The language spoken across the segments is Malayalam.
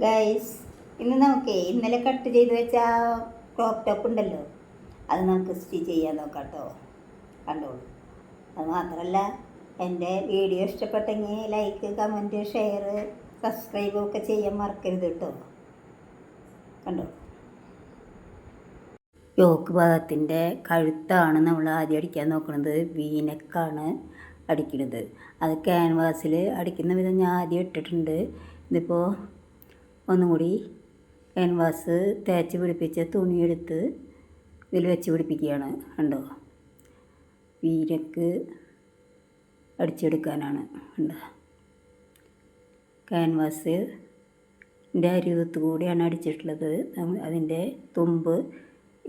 ഗൈസ്, ഇന്ന് നമുക്ക് ഇന്നലെ കട്ട് ചെയ്ത് വെച്ച ആ ക്രോപ്പ് ടോപ്പ് ഉണ്ടല്ലോ, അത് നമുക്ക് സ്റ്റിച്ച് ചെയ്യാൻ നോക്കാം കേട്ടോ. കണ്ടോളൂ. അത് മാത്രമല്ല, എൻ്റെ വീഡിയോ ഇഷ്ടപ്പെട്ടെങ്കിൽ ലൈക്ക്, കമൻറ്റ്, ഷെയർ, സബ്സ്ക്രൈബ് ഒക്കെ ചെയ്യാൻ മറക്കരുത് കേട്ടോ. കണ്ടോ, യോക്ക് ഭാഗത്തിൻ്റെ കഴുത്താണ് നമ്മൾ ആദ്യം അടിക്കാൻ നോക്കുന്നത്. വീനക്കാണ് അടിക്കുന്നത്. അത് ക്യാൻവാസിൽ അടിക്കുന്ന വിധം ഞാൻ ആദ്യം ഇട്ടിട്ടുണ്ട്. ഇതിപ്പോൾ ഒന്നും കൂടി ക്യാൻവാസ് തേച്ച് പിടിപ്പിച്ച തുണിയെടുത്ത് ഇതിൽ വെച്ച് പിടിപ്പിക്കുകയാണ്. കണ്ടോ, വീനക്ക് അടിച്ചെടുക്കാനാണ്. കണ്ടോ, ക്യാൻവാസിൻ്റെ അരികത്ത് കൂടിയാണ് അടിച്ചിട്ടുള്ളത്. അതിൻ്റെ തുമ്പ്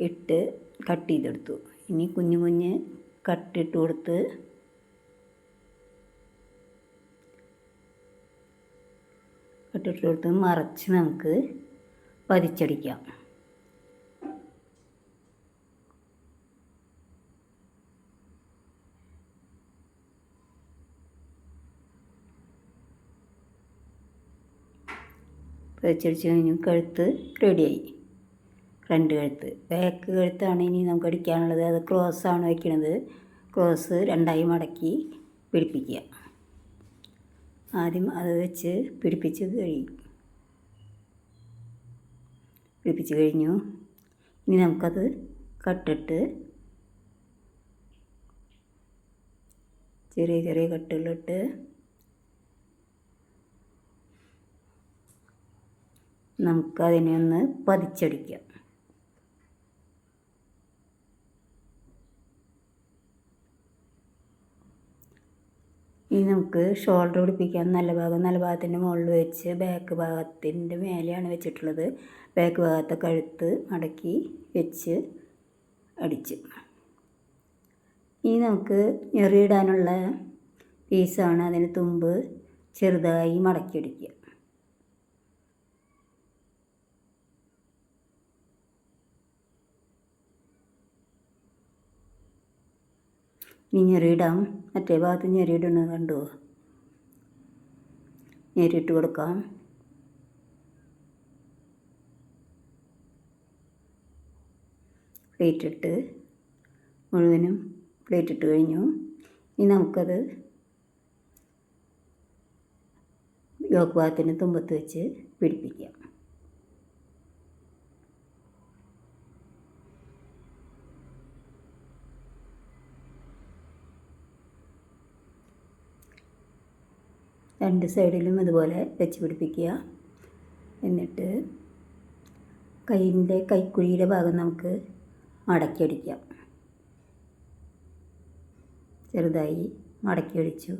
ഇട്ട് കട്ട് ചെയ്തെടുത്തു. ഇനി കുഞ്ഞു കുഞ്ഞ് കട്ടിട്ട് കൊടുത്ത് മറച്ച് നമുക്ക് പതിച്ചടിക്കാം. പതിച്ചടിച്ച് കഴിഞ്ഞ് കഴുത്ത് റെഡിയായി. ഫ്രണ്ട് കഴുത്ത്. ബാക്ക് കഴുത്താണ് ഇനി നമുക്ക് അടിക്കാനുള്ളത്. അത് ക്രോസാണ് വയ്ക്കുന്നത്. ക്രോസ് രണ്ടായി മടക്കി പിടിപ്പിക്കുക. ആദ്യം അത് വെച്ച് പിടിപ്പിച്ച് കഴിഞ്ഞു. ഇനി നമുക്കത് കട്ടിട്ട് ചെറിയ ചെറിയ കട്ടുകളിട്ട് നമുക്കതിനെ ഒന്ന് പതിച്ചടിക്കാം. ഇനി നമുക്ക് ഷോൾഡർ പിടിപ്പിക്കാൻ നല്ല ഭാഗത്തിൻ്റെ മുകളിൽ വെച്ച് ബാക്ക് ഭാഗത്തിൻ്റെ മേലെയാണ് വെച്ചിട്ടുള്ളത്. ബാക്ക് ഭാഗത്തെ കഴുത്ത് മടക്കി വെച്ച് അടിച്ച്. ഇനി നമുക്ക് ഞെറിയിടാനുള്ള പീസാണ്. അതിന് തുമ്പ് ചെറുതായി മടക്കി അടിക്കുക. ഇനി ഞെറിയിടാം. മറ്റേ ഭാഗത്ത് ഞെറിയിടുന്നത് കണ്ടോ, ഞെറിയിട്ട് കൊടുക്കാം. പ്ലേറ്റിട്ട് മുഴുവനും പ്ലേറ്റിട്ട് കഴിഞ്ഞു. ഇനി നമുക്കത് യോക്ക് ഭാഗത്തിന് തുമ്പത്ത് വെച്ച് പിടിപ്പിക്കാം. രണ്ട് സൈഡിലും ഇതുപോലെ വെച്ച് പിടിപ്പിക്കുക. എന്നിട്ട് കൈക്കുഴിയുടെ ഭാഗം നമുക്ക് മടക്കി അടിക്കാം. ചെറുതായി മടക്കി അടിച്ചു.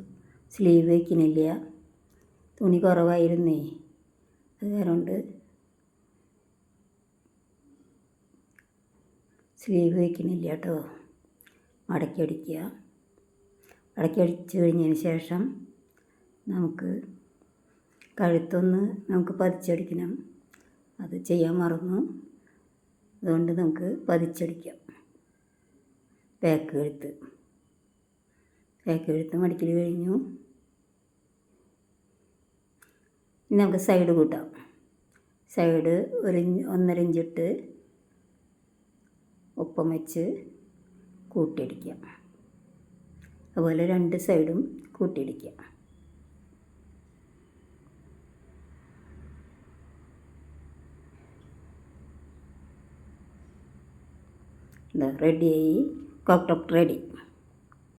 സ്ലീവ് വയ്ക്കുന്നില്ല, തുണി കുറവായിരുന്നേ. അത് കാരണം സ്ലീവ് വയ്ക്കുന്നില്ല കേട്ടോ. മടക്കി അടിക്കുക. മടക്കി അടിച്ചു കഴിഞ്ഞതിന് ശേഷം നമുക്ക് കഴുത്തൊന്ന് നമുക്ക് പതിച്ചടിക്കണം. അത് ചെയ്യാൻ മറന്നു. അതുകൊണ്ട് നമുക്ക് പതിച്ചടിക്കാം. ബാക്ക് കഴുത്ത് മടക്കൽ കഴിഞ്ഞു. ഇനി നമുക്ക് സൈഡ് കൂട്ടാം. സൈഡ് 1.5 ഇഞ്ചിട്ട് ഒപ്പം വെച്ച് കൂട്ടിയടിക്കാം. അതുപോലെ രണ്ട് സൈഡും കൂട്ടിയടിക്കാം. റെഡിയായി. Crop top ready.